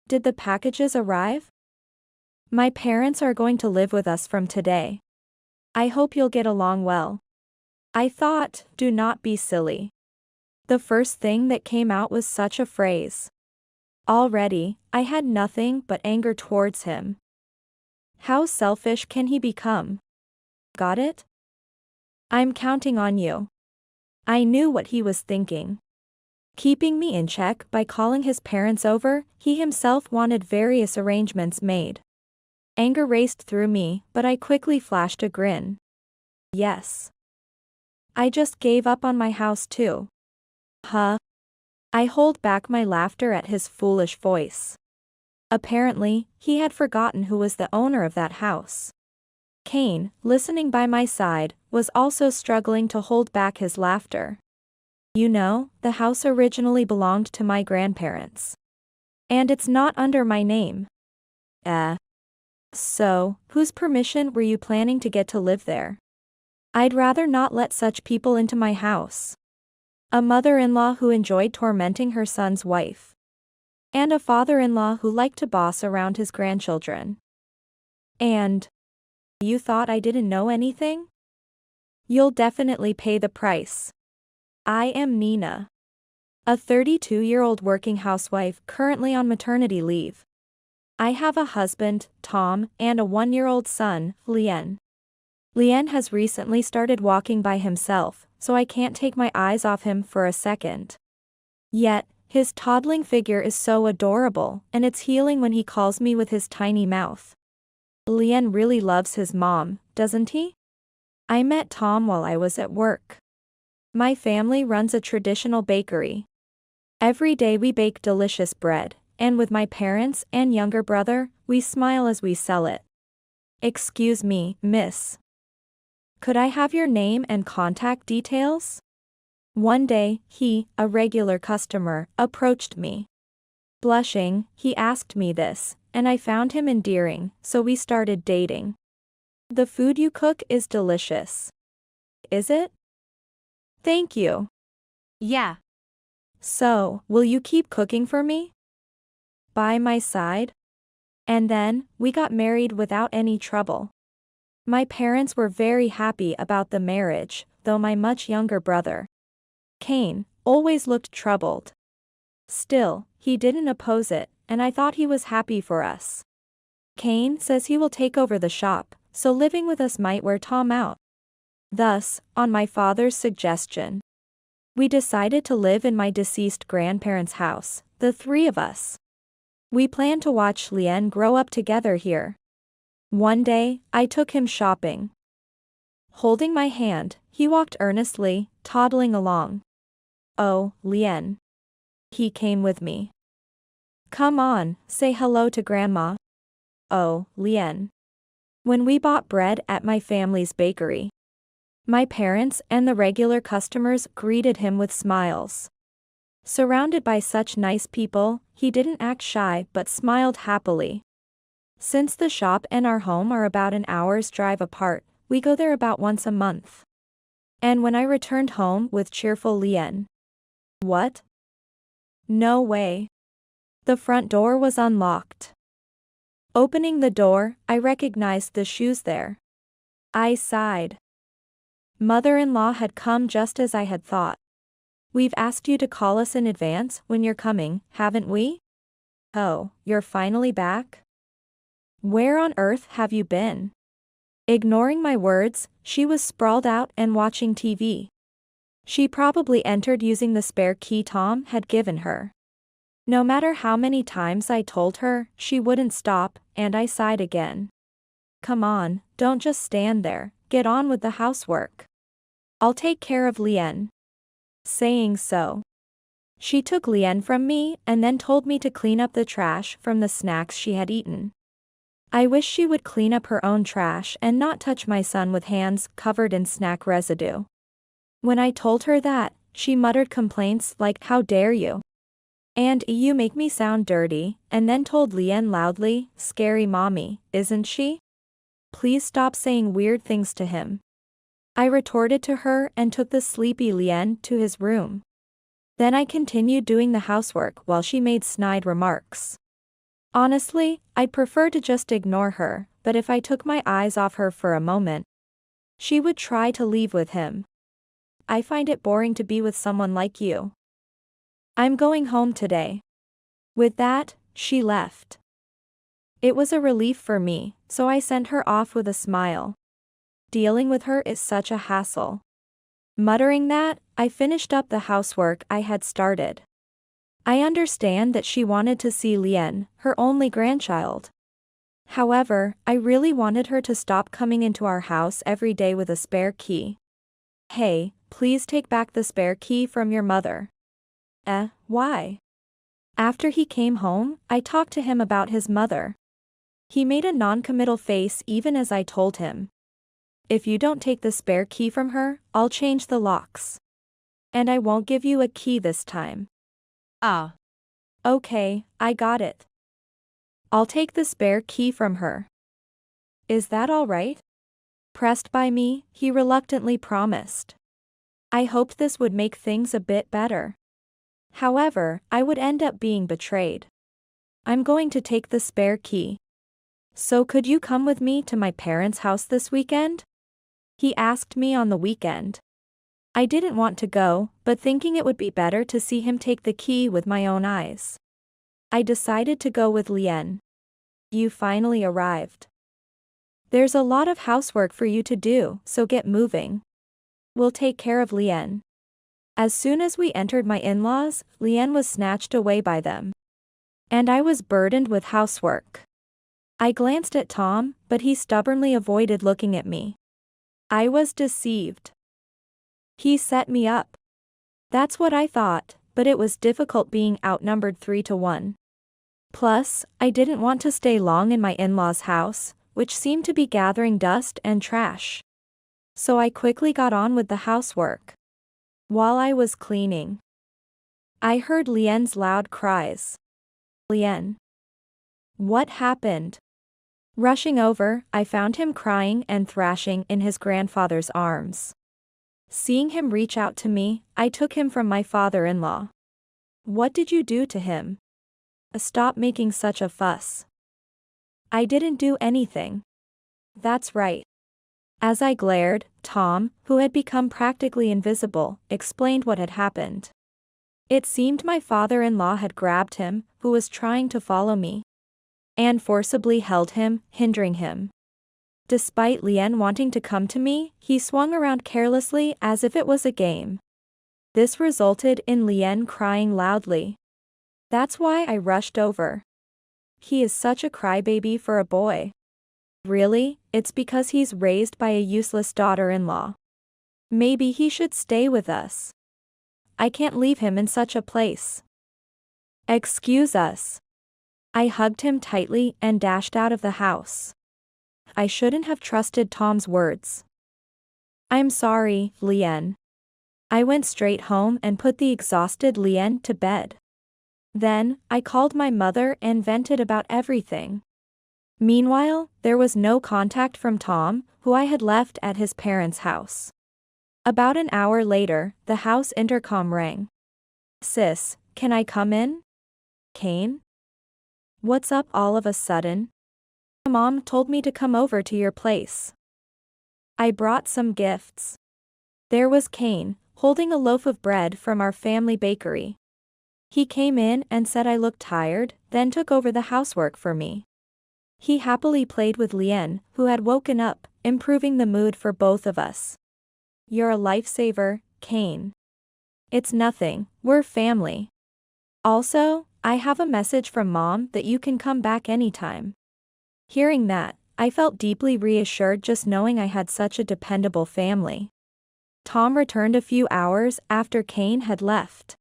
Did the packages arrive? My parents are going to live with us from today. I hope you'll get along well. I thought, do not be silly. The first thing that came out was such a phrase. Already, I had nothing but anger towards him. How selfish can he become? Got it? I'm counting on you. I knew what he was thinking. Keeping me in check by calling his parents over, he himself wanted various arrangements made. Anger raced through me, but I quickly flashed a grin. Yes. I just gave up on my house too. Huh? I hold back my laughter at his foolish voice. Apparently, he had forgotten who was the owner of that house. Kane, listening by my side, was also struggling to hold back his laughter. You know, the house originally belonged to my grandparents. And it's not under my name. So, whose permission were you planning to get to live there? I'd rather not let such people into my house. A mother-in-law who enjoyed tormenting her son's wife. And a father-in-law who liked to boss around his grandchildren. And you thought I didn't know anything? You'll definitely pay the price. I am Nina. A 32-year-old working housewife currently on maternity leave. I have a husband, Tom, and a 1-year-old son, Lien. Lien has recently started walking by himself, so I can't take my eyes off him for a second. Yet, his toddling figure is so adorable, and it's healing when he calls me with his tiny mouth. Lien really loves his mom, doesn't he? I met Tom while I was at work. My family runs a traditional bakery. Every day we bake delicious bread, and with my parents and younger brother, we smile as we sell it. Excuse me, miss. Could I have your name and contact details? One day, he, a regular customer, approached me. Blushing, he asked me this, and I found him endearing, so we started dating. The food you cook is delicious. Is it? Thank you. Yeah. So, will you keep cooking for me? By my side? And then, we got married without any trouble. My parents were very happy about the marriage, though my much younger brother, Kane, always looked troubled. Still, he didn't oppose it, and I thought he was happy for us. Kane says he will take over the shop, so living with us might wear Tom out. Thus, on my father's suggestion, we decided to live in my deceased grandparents' house, the three of us. We plan to watch Lien grow up together here. One day, I took him shopping. Holding my hand, he walked earnestly, toddling along. Oh, Lien. He came with me. Come on, say hello to Grandma. Oh, Lien. When we bought bread at my family's bakery, my parents and the regular customers greeted him with smiles. Surrounded by such nice people, he didn't act shy but smiled happily. Since the shop and our home are about an hour's drive apart, we go there about once a month. And when I returned home with cheerful Lien. What? No way. The front door was unlocked. Opening the door, I recognized the shoes there. I sighed. Mother-in-law had come just as I had thought. We've asked you to call us in advance when you're coming, haven't we? Oh, you're finally back? Where on earth have you been? Ignoring my words, she was sprawled out and watching TV. She probably entered using the spare key Tom had given her. No matter how many times I told her, she wouldn't stop, and I sighed again. Come on, don't just stand there, get on with the housework. I'll take care of Lien. Saying so, she took Lien from me and then told me to clean up the trash from the snacks she had eaten. I wish she would clean up her own trash and not touch my son with hands covered in snack residue. When I told her that, she muttered complaints like, "How dare you? And you make me sound dirty," and then told Lien loudly, "Scary mommy, isn't she? Please stop saying weird things to him." I retorted to her and took the sleepy Lien to his room. Then I continued doing the housework while she made snide remarks. Honestly, I'd prefer to just ignore her, but if I took my eyes off her for a moment, she would try to leave with him. I find it boring to be with someone like you. I'm going home today. With that, she left. It was a relief for me, so I sent her off with a smile. Dealing with her is such a hassle. Muttering that, I finished up the housework I had started. I understand that she wanted to see Lien, her only grandchild. However, I really wanted her to stop coming into our house every day with a spare key. Hey, please take back the spare key from your mother. Why? After he came home, I talked to him about his mother. He made a non-committal face even as I told him. If you don't take the spare key from her, I'll change the locks. And I won't give you a key this time. Okay, I got it. I'll take the spare key from her. Is that all right? Pressed by me, he reluctantly promised. I hoped this would make things a bit better. However, I would end up being betrayed. I'm going to take the spare key. So could you come with me to my parents' house this weekend? He asked me on the weekend. I didn't want to go, but thinking it would be better to see him take the key with my own eyes, I decided to go with Lien. You finally arrived. There's a lot of housework for you to do, so get moving. We'll take care of Lien. As soon as we entered my in-laws, Lien was snatched away by them. And I was burdened with housework. I glanced at Tom, but he stubbornly avoided looking at me. I was deceived. He set me up. That's what I thought, but it was difficult being outnumbered 3-1. Plus, I didn't want to stay long in my in-laws' house, which seemed to be gathering dust and trash. So I quickly got on with the housework. While I was cleaning, I heard Lien's loud cries. Lien. What happened? Rushing over, I found him crying and thrashing in his grandfather's arms. Seeing him reach out to me, I took him from my father-in-law. What did you do to him? Stop making such a fuss. I didn't do anything. That's right. As I glared, Tom, who had become practically invisible, explained what had happened. It seemed my father-in-law had grabbed him, who was trying to follow me, and forcibly held him, hindering him. Despite Lien wanting to come to me, he swung around carelessly as if it was a game. This resulted in Lien crying loudly. That's why I rushed over. He is such a crybaby for a boy. Really, it's because he's raised by a useless daughter-in-law. Maybe he should stay with us. I can't leave him in such a place. Excuse us. I hugged him tightly and dashed out of the house. I shouldn't have trusted Tom's words. I'm sorry, Lien. I went straight home and put the exhausted Lien to bed. Then, I called my mother and vented about everything. Meanwhile, there was no contact from Tom, who I had left at his parents' house. About an hour later, the house intercom rang. Sis, can I come in? Kane? What's up all of a sudden? Mom told me to come over to your place. I brought some gifts. There was Kane, holding a loaf of bread from our family bakery. He came in and said I looked tired, then took over the housework for me. He happily played with Lien, who had woken up, improving the mood for both of us. You're a lifesaver, Kane. It's nothing, we're family. Also, I have a message from Mom that you can come back anytime. Hearing that, I felt deeply reassured just knowing I had such a dependable family. Tom returned a few hours after Kane had left.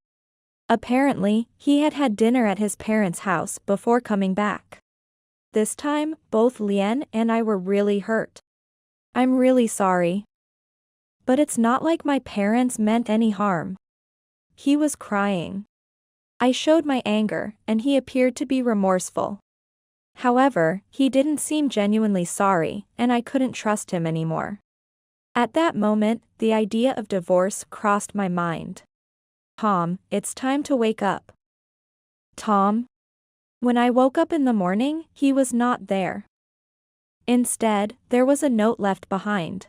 Apparently, he had had dinner at his parents' house before coming back. This time, both Lien and I were really hurt. I'm really sorry. But it's not like my parents meant any harm. He was crying. I showed my anger, and he appeared to be remorseful. However, he didn't seem genuinely sorry, and I couldn't trust him anymore. At that moment, the idea of divorce crossed my mind. Tom, it's time to wake up. Tom? When I woke up in the morning, he was not there. Instead, there was a note left behind.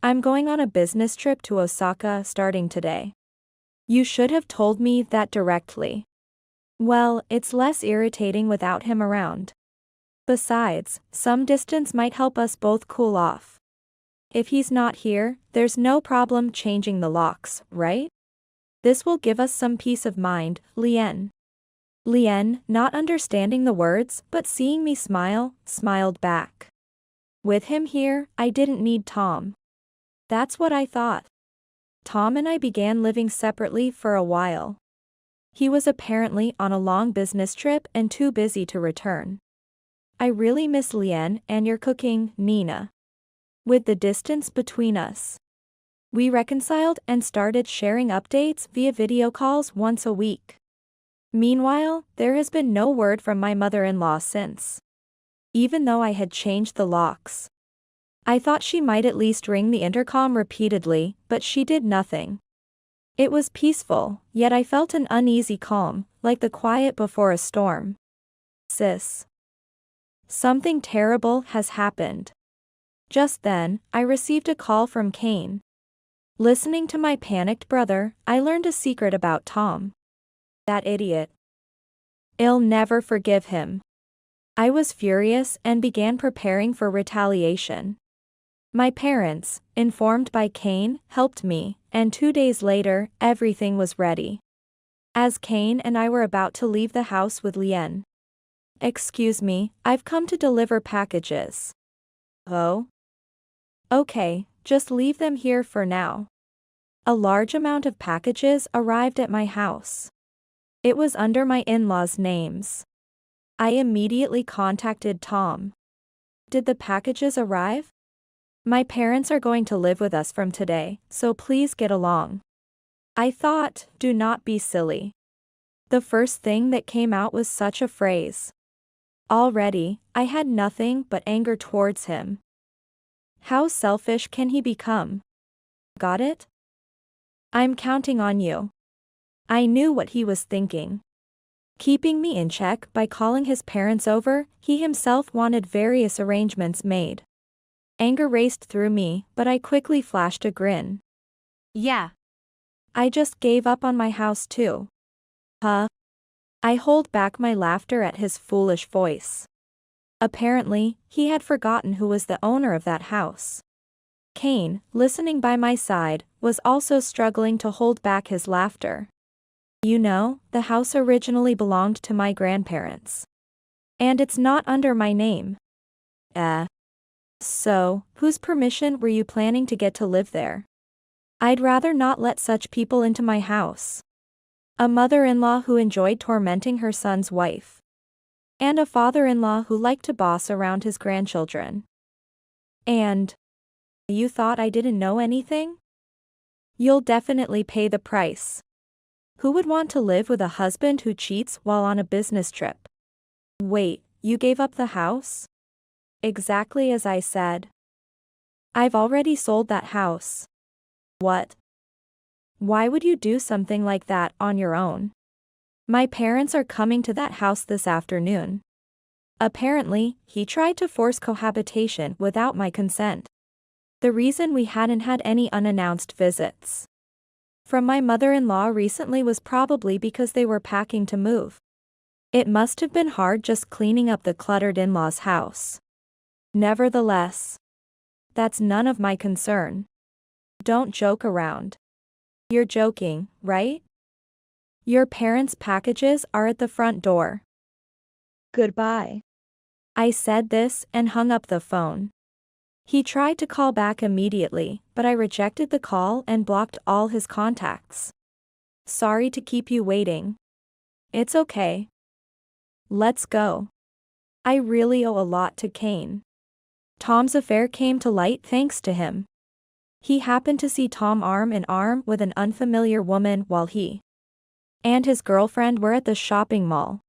I'm going on a business trip to Osaka starting today. You should have told me that directly. Well, it's less irritating without him around. Besides, some distance might help us both cool off. If he's not here, there's no problem changing the locks, right? This will give us some peace of mind, Lien. Lien, not understanding the words but seeing me smile, smiled back. With him here, I didn't need Tom. That's what I thought. Tom and I began living separately for a while. He was apparently on a long business trip and too busy to return. I really miss Lien and your cooking, Nina. With the distance between us, we reconciled and started sharing updates via video calls once a week. Meanwhile, there has been no word from my mother-in-law since. Even though I had changed the locks, I thought she might at least ring the intercom repeatedly, but she did nothing. It was peaceful, yet I felt an uneasy calm, like the quiet before a storm. Sis. Something terrible has happened. Just then, I received a call from Kane. Listening to my panicked brother, I learned a secret about Tom. That idiot. I'll never forgive him. I was furious and began preparing for retaliation. My parents, informed by Kane, helped me, and 2 days later, everything was ready. As Kane and I were about to leave the house with Lien. Excuse me, I've come to deliver packages. Oh? Okay, just leave them here for now. A large amount of packages arrived at my house. It was under my in-laws' names. I immediately contacted Tom. Did the packages arrive? My parents are going to live with us from today, so please get along. I thought, do not be silly. The first thing that came out was such a phrase. Already, I had nothing but anger towards him. How selfish can he become? Got it? I'm counting on you. I knew what he was thinking. Keeping me in check by calling his parents over, he himself wanted various arrangements made. Anger raced through me, but I quickly flashed a grin. Yeah. I just gave up on my house too. Huh? I hold back my laughter at his foolish voice. Apparently, he had forgotten who was the owner of that house. Kane, listening by my side, was also struggling to hold back his laughter. You know, the house originally belonged to my grandparents. And it's not under my name. So, whose permission were you planning to get to live there? I'd rather not let such people into my house. A mother-in-law who enjoyed tormenting her son's wife. And a father-in-law who liked to boss around his grandchildren. And you thought I didn't know anything? You'll definitely pay the price. Who would want to live with a husband who cheats while on a business trip? Wait, you gave up the house? Exactly as I said. I've already sold that house. What? Why would you do something like that on your own? My parents are coming to that house this afternoon. Apparently, he tried to force cohabitation without my consent. The reason we hadn't had any unannounced visits from my mother-in-law recently was probably because they were packing to move. It must have been hard just cleaning up the cluttered in-laws' house. Nevertheless, that's none of my concern. Don't joke around. You're joking, right? Your parents' packages are at the front door. Goodbye. I said this and hung up the phone. He tried to call back immediately, but I rejected the call and blocked all his contacts. Sorry to keep you waiting. It's okay. Let's go. I really owe a lot to Kane. Tom's affair came to light thanks to him. He happened to see Tom arm in arm with an unfamiliar woman while he and his girlfriend were at the shopping mall.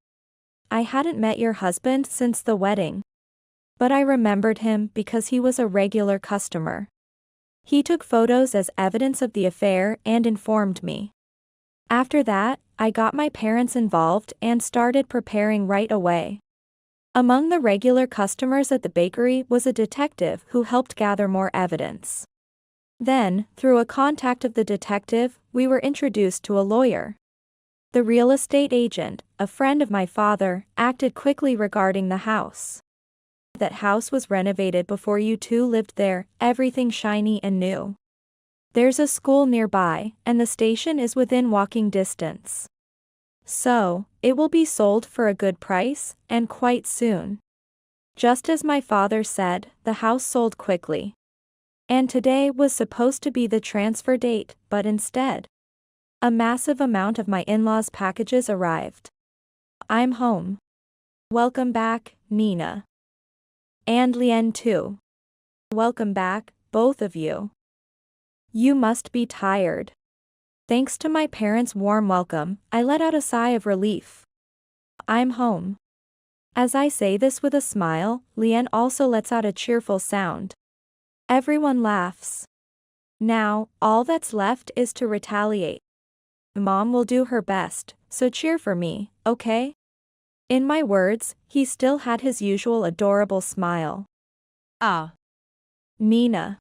I hadn't met your husband since the wedding, but I remembered him because he was a regular customer. He took photos as evidence of the affair and informed me. After that, I got my parents involved and started preparing right away. Among the regular customers at the bakery was a detective who helped gather more evidence. Then, through a contact of the detective, we were introduced to a lawyer. The real estate agent, a friend of my father, acted quickly regarding the house. That house was renovated before you two lived there, everything shiny and new. There's a school nearby, and the station is within walking distance. So, it will be sold for a good price, and quite soon. Just as my father said, the house sold quickly. And today was supposed to be the transfer date, but instead, a massive amount of my in-laws' packages arrived. I'm home. Welcome back, Nina. And Lien too. Welcome back, both of you. You must be tired. Thanks to my parents' warm welcome, I let out a sigh of relief. I'm home. As I say this with a smile, Lien also lets out a cheerful sound. Everyone laughs. Now, all that's left is to retaliate. Mom will do her best, so cheer for me, okay? In my words, he still had his usual adorable smile. Ah. Nina.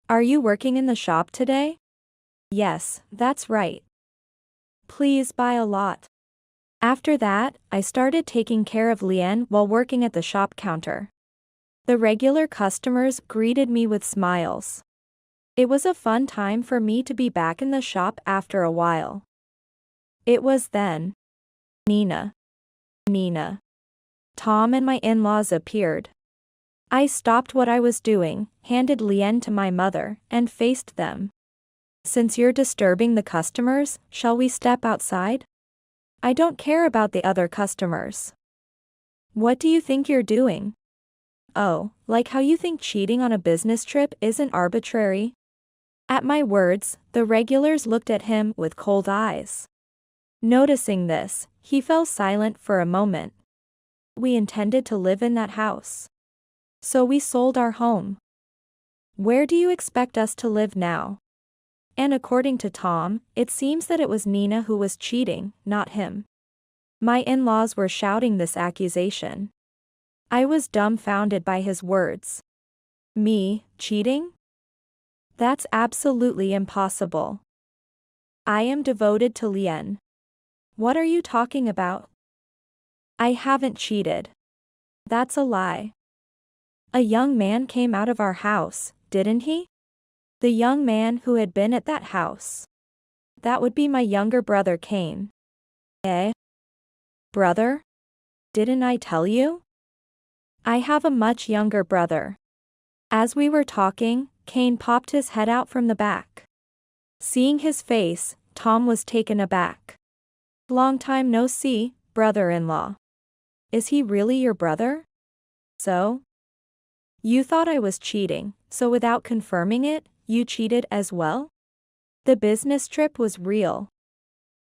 Are you working in the shop today? Yes, that's right. Please buy a lot. After that, I started taking care of Lien while working at the shop counter. The regular customers greeted me with smiles. It was a fun time for me to be back in the shop after a while. It was then. Nina. Tom and my in-laws appeared. I stopped what I was doing, handed Lien to my mother, and faced them. Since you're disturbing the customers, shall we step outside? I don't care about the other customers. What do you think you're doing? Oh, like how you think cheating on a business trip isn't arbitrary? At my words, the regulars looked at him with cold eyes. Noticing this, he fell silent for a moment. We intended to live in that house. So we sold our home. Where do you expect us to live now? And according to Tom, it seems that it was Nina who was cheating, not him. My in-laws were shouting this accusation. I was dumbfounded by his words. Me, cheating? That's absolutely impossible. I am devoted to Lien. What are you talking about? I haven't cheated. That's a lie. A young man came out of our house, didn't he? The young man who had been at that house. That would be my younger brother Cain. Eh? Brother? Didn't I tell you? I have a much younger brother. As we were talking, Cain popped his head out from the back. Seeing his face, Tom was taken aback. Long time no see, brother-in-law. Is he really your brother? So? You thought I was cheating, so without confirming it, you cheated as well? The business trip was real.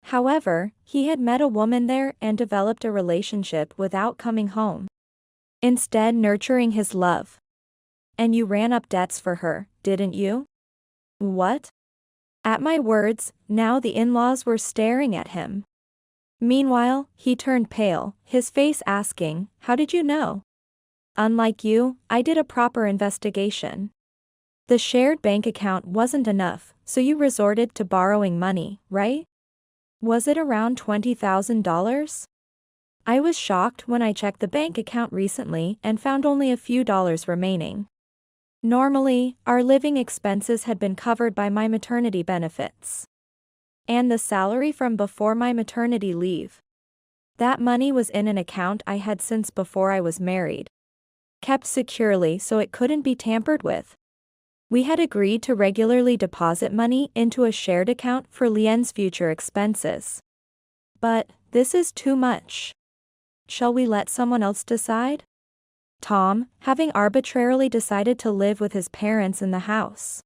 However, he had met a woman there and developed a relationship without coming home. Instead nurturing his love. And you ran up debts for her, didn't you? What? At my words, now the in-laws were staring at him. Meanwhile, he turned pale, his face asking, how did you know? Unlike you, I did a proper investigation. The shared bank account wasn't enough, so you resorted to borrowing money, right? Was it around $20,000? I was shocked when I checked the bank account recently and found only a few dollars remaining. Normally, our living expenses had been covered by my maternity benefits. And the salary from before my maternity leave. That money was in an account I had since before I was married. Kept securely so it couldn't be tampered with. We had agreed to regularly deposit money into a shared account for Lien's future expenses. But, this is too much. Shall we let someone else decide? Tom, having arbitrarily decided to live with his parents in the house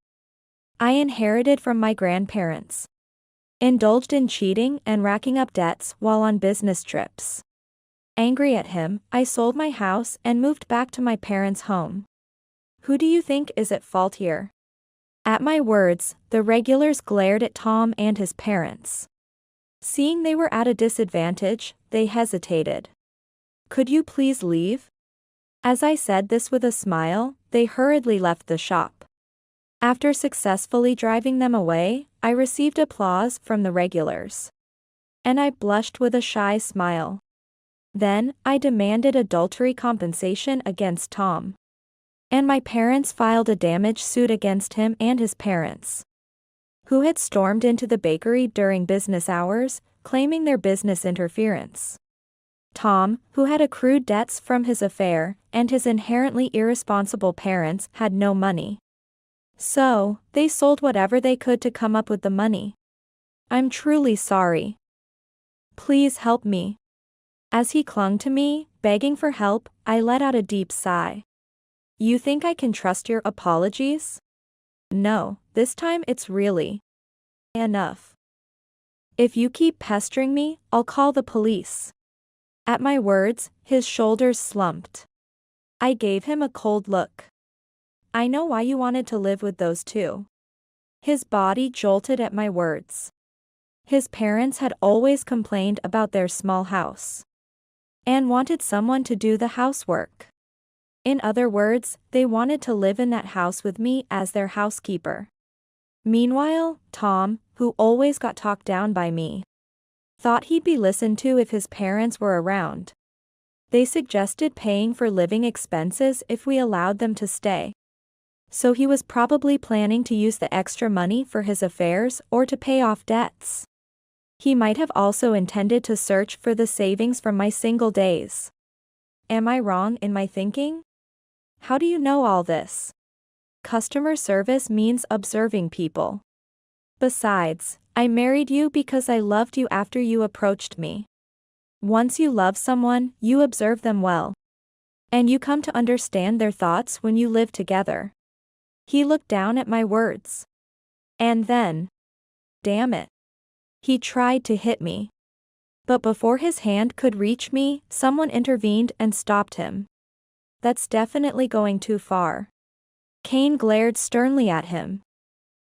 I inherited from my grandparents. Indulged in cheating and racking up debts while on business trips. Angry at him, I sold my house and moved back to my parents' home. Who do you think is at fault here? At my words, the regulars glared at Tom and his parents. Seeing they were at a disadvantage, they hesitated. Could you please leave? As I said this with a smile, they hurriedly left the shop. After successfully driving them away, I received applause from the regulars. And I blushed with a shy smile. Then, I demanded adultery compensation against Tom. And my parents filed a damage suit against him and his parents, who had stormed into the bakery during business hours, claiming their business interference. Tom, who had accrued debts from his affair, and his inherently irresponsible parents had no money. So, they sold whatever they could to come up with the money. I'm truly sorry. Please help me. As he clung to me, begging for help, I let out a deep sigh. You think I can trust your apologies? No, this time it's really enough. If you keep pestering me, I'll call the police. At my words, his shoulders slumped. I gave him a cold look. I know why you wanted to live with those two. His body jolted at my words. His parents had always complained about their small house and wanted someone to do the housework. In other words, they wanted to live in that house with me as their housekeeper. Meanwhile, Tom, who always got talked down by me, thought he'd be listened to if his parents were around. They suggested paying for living expenses if we allowed them to stay. So he was probably planning to use the extra money for his affairs or to pay off debts. He might have also intended to search for the savings from my single days. Am I wrong in my thinking? How do you know all this? Customer service means observing people. Besides, I married you because I loved you after you approached me. Once you love someone, you observe them well. And you come to understand their thoughts when you live together. He looked down at my words. And then, damn it, he tried to hit me. But before his hand could reach me, someone intervened and stopped him. That's definitely going too far. Cain glared sternly at him.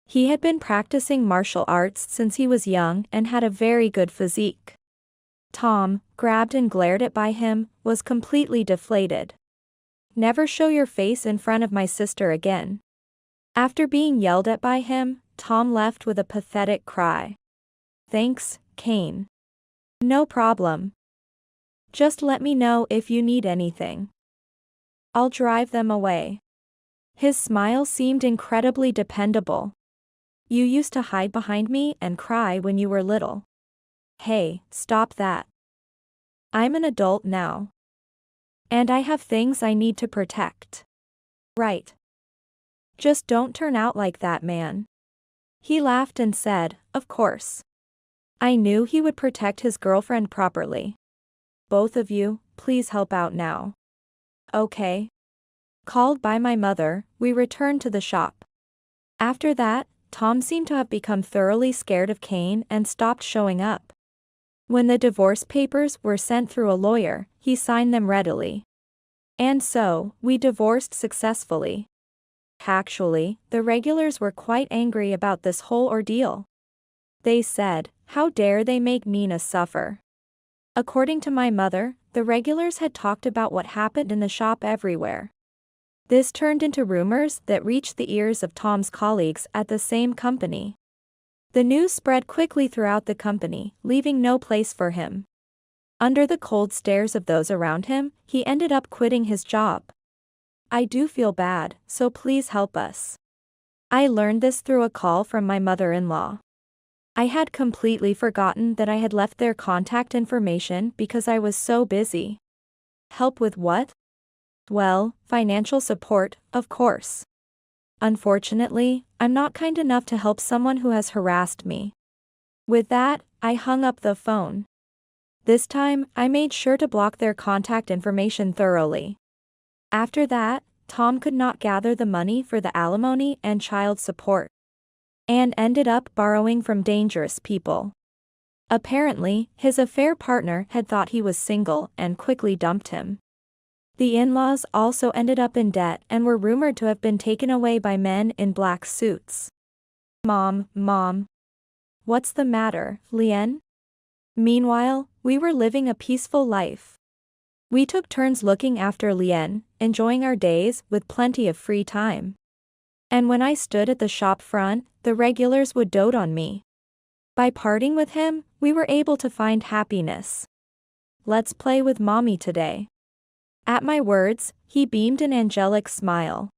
He had been practicing martial arts since he was young and had a very good physique. Tom, grabbed and glared at by him, was completely deflated. Never show your face in front of my sister again. After being yelled at by him, Tom left with a pathetic cry. Thanks, Cain. No problem. Just let me know if you need anything. I'll drive them away. His smile seemed incredibly dependable. You used to hide behind me and cry when you were little. Hey, stop that. I'm an adult now. And I have things I need to protect. Right. Just don't turn out like that, man. He laughed and said, of course. I knew he would protect his girlfriend properly. Both of you, please help out now. Okay. Called by my mother, we returned to the shop. After that, Tom seemed to have become thoroughly scared of Cain and stopped showing up. When the divorce papers were sent through a lawyer, he signed them readily. And so, we divorced successfully. Actually, the regulars were quite angry about this whole ordeal. They said, how dare they make Nina suffer? According to my mother, the regulars had talked about what happened in the shop everywhere. This turned into rumors that reached the ears of Tom's colleagues at the same company. The news spread quickly throughout the company, leaving no place for him. Under the cold stares of those around him, he ended up quitting his job. I do feel bad, so please help us. I learned this through a call from my mother-in-law. I had completely forgotten that I had left their contact information because I was so busy. Help with what? Well, financial support, of course. Unfortunately, I'm not kind enough to help someone who has harassed me. With that, I hung up the phone. This time, I made sure to block their contact information thoroughly. After that, Tom could not gather the money for the alimony and child support, and ended up borrowing from dangerous people. Apparently, his affair partner had thought he was single and quickly dumped him. The in-laws also ended up in debt and were rumored to have been taken away by men in black suits. Mom. What's the matter, Lien? Meanwhile, we were living a peaceful life. We took turns looking after Lien, enjoying our days with plenty of free time. And when I stood at the shop front, the regulars would dote on me. By parting with him, we were able to find happiness. Let's play with mommy today. At my words, he beamed an angelic smile.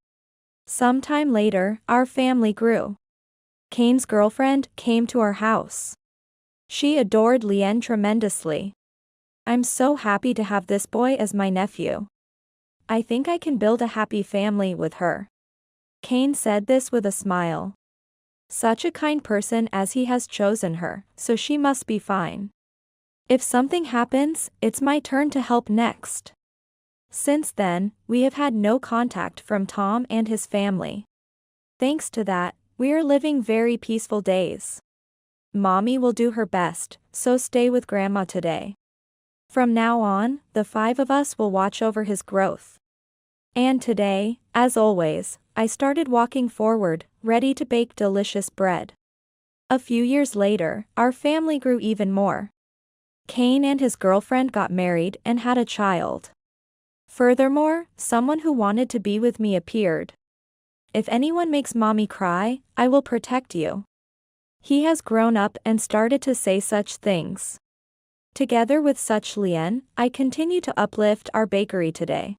Sometime later, our family grew. Kane's girlfriend came to our house. She adored Lien tremendously. I'm so happy to have this boy as my nephew. I think I can build a happy family with her. Kane said this with a smile. Such a kind person as he has chosen her, so she must be fine. If something happens, it's my turn to help next. Since then, we have had no contact from Tom and his family. Thanks to that, we are living very peaceful days. Mommy will do her best, so stay with Grandma today. From now on, the 5 of us will watch over his growth. And today, as always, I started walking forward, ready to bake delicious bread. A few years later, our family grew even more. Kane and his girlfriend got married and had a child. Furthermore, someone who wanted to be with me appeared. If anyone makes mommy cry, I will protect you. He has grown up and started to say such things. Together with such Lien, I continue to uplift our bakery today.